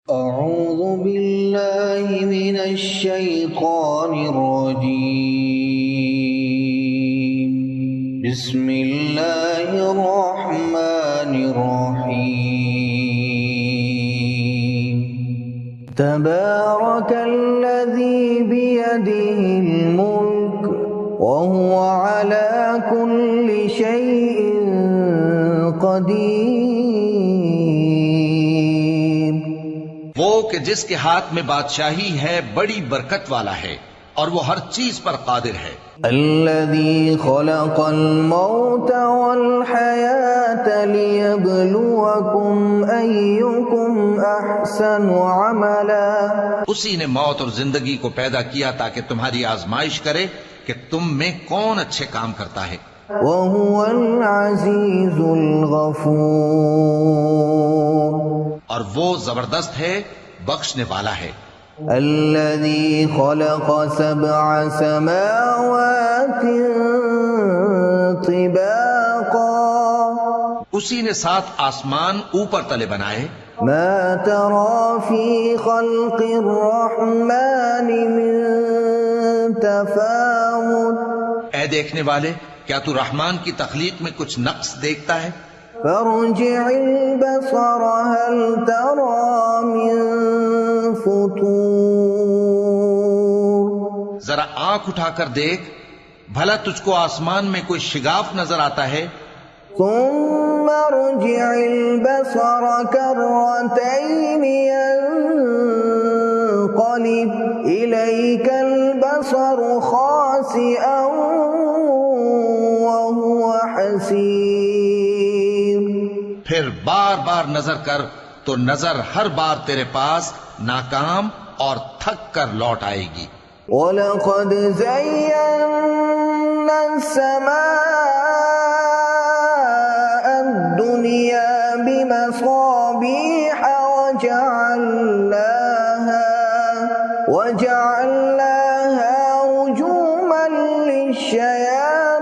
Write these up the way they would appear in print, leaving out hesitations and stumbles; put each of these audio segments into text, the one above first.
अऊज़ु बिल्लाहि मिनश शैतानिर रजीम। बिस्मिल्लाहिर रहमानिर रहीम। तबारकल्लज़ी बियदिहिल मुल्क व हुवा अला कुल्लि शैइन क़दीर। वो कि जिसके हाथ में बादशाही है बड़ी बरकत वाला है और वो हर चीज पर कादिर है। अल्लज़ी खलक़ल मौत वल हयात लियब्लुवकुम अय्युकुम अहसनु अमला। उसी ने मौत और जिंदगी को पैदा किया ताकि तुम्हारी आजमाइश करे कि तुम में कौन अच्छे काम करता है। वहुवल अज़ीज़ुल गफूर। और वो जबरदस्त है, बख्शने वाला है। अल्लज़ी खलक़ सबअ समावातिन तिबाक़ा। उसी ने 7 आसमान ऊपर तले बनाए। मा तरा फी खल्क़िर रहमानि मिन तफ़ावुत। ऐ देखने वाले, क्या तू रहमान की तख्लीक में कुछ नक्स देखता है? फर्जिइल बसर हल तरा मिन फुतूर। जरा आंख उठाकर देख, भला तुझको आसमान में कोई शिगाफ नजर आता है? सुम्म अर्जिइल बसर कर्रतैनि यन्क़लिब इलैकल बसरु खासिअन वहुवा हसीर। फिर बार बार नजर कर तो नजर हर बार तेरे पास नाकाम और थक कर लौट आएगी। वलक़द ज़य्यन्ना अस्समाअ अद्दुनिया बिमसाबीह वजअलनाहा रुजूमन लिश्शयातीन।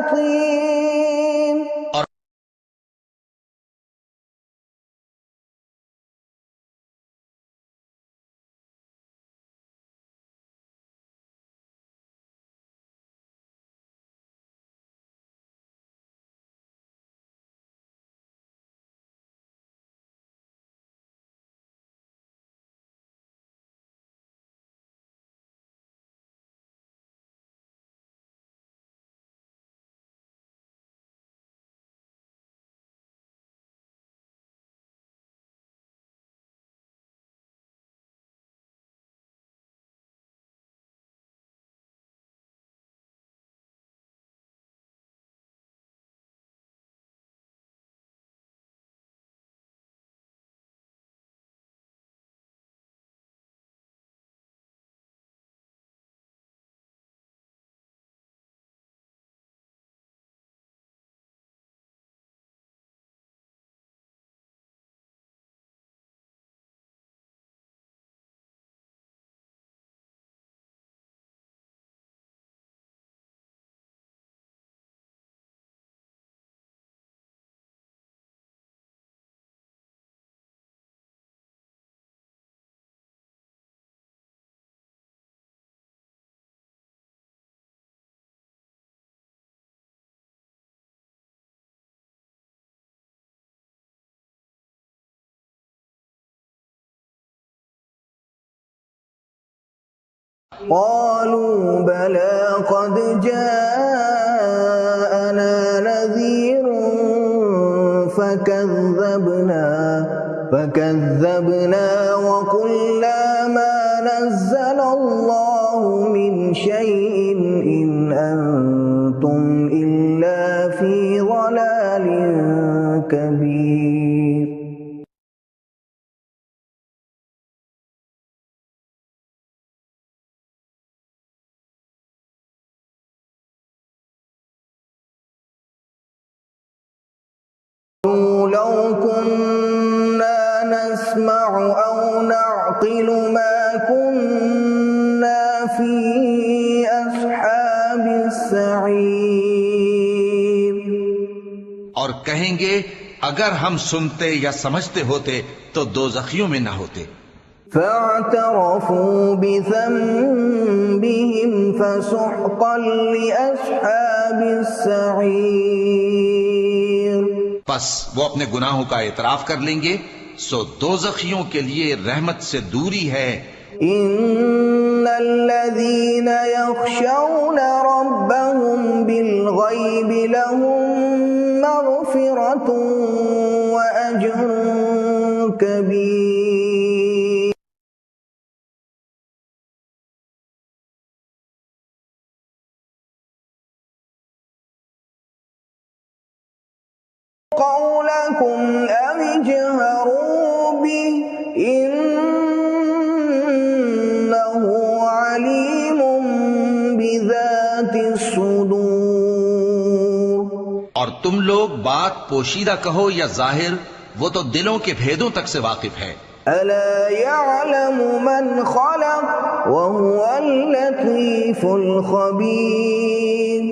क़ालू बला क़द जाअना नज़ीरुन फ़कज़्ज़बना वक़ुल्ना मा नज़्ज़लल्लाहु मिन शैइन इन अंतुम इल्ला फ़ी ज़लालिन कबीर। लौ कुन्ना नस्मअ औ नअक़िलु मा कुन्ना फ़ी अस्हाबिस सईर। और कहेंगे, अगर हम सुनते या समझते होते तो दोज़खियों में न होते। فاعترفوا بذنبهم فسحقا لأصحاب السعير। बस वो अपने गुनाहों का इतराफ कर लेंगे, सो दोज़खियों के लिए रहमत से दूरी है। इन्नल्लज़ीन यख़शौन रब्बहुम बिलग़ैब लहुम मग़फ़िरतुन व अज्रुन कबीर। क़ौलकुम अव इजहरू बिही इन्नहु अलीमुम बिज़ातिस सुदूर। और तुम लोग बात पोशीदा कहो या जाहिर, वो तो दिलों के भेदों तक से वाकिफ है। अला यअलमु मन खलक़ व हुवल लतीफुल खबीर।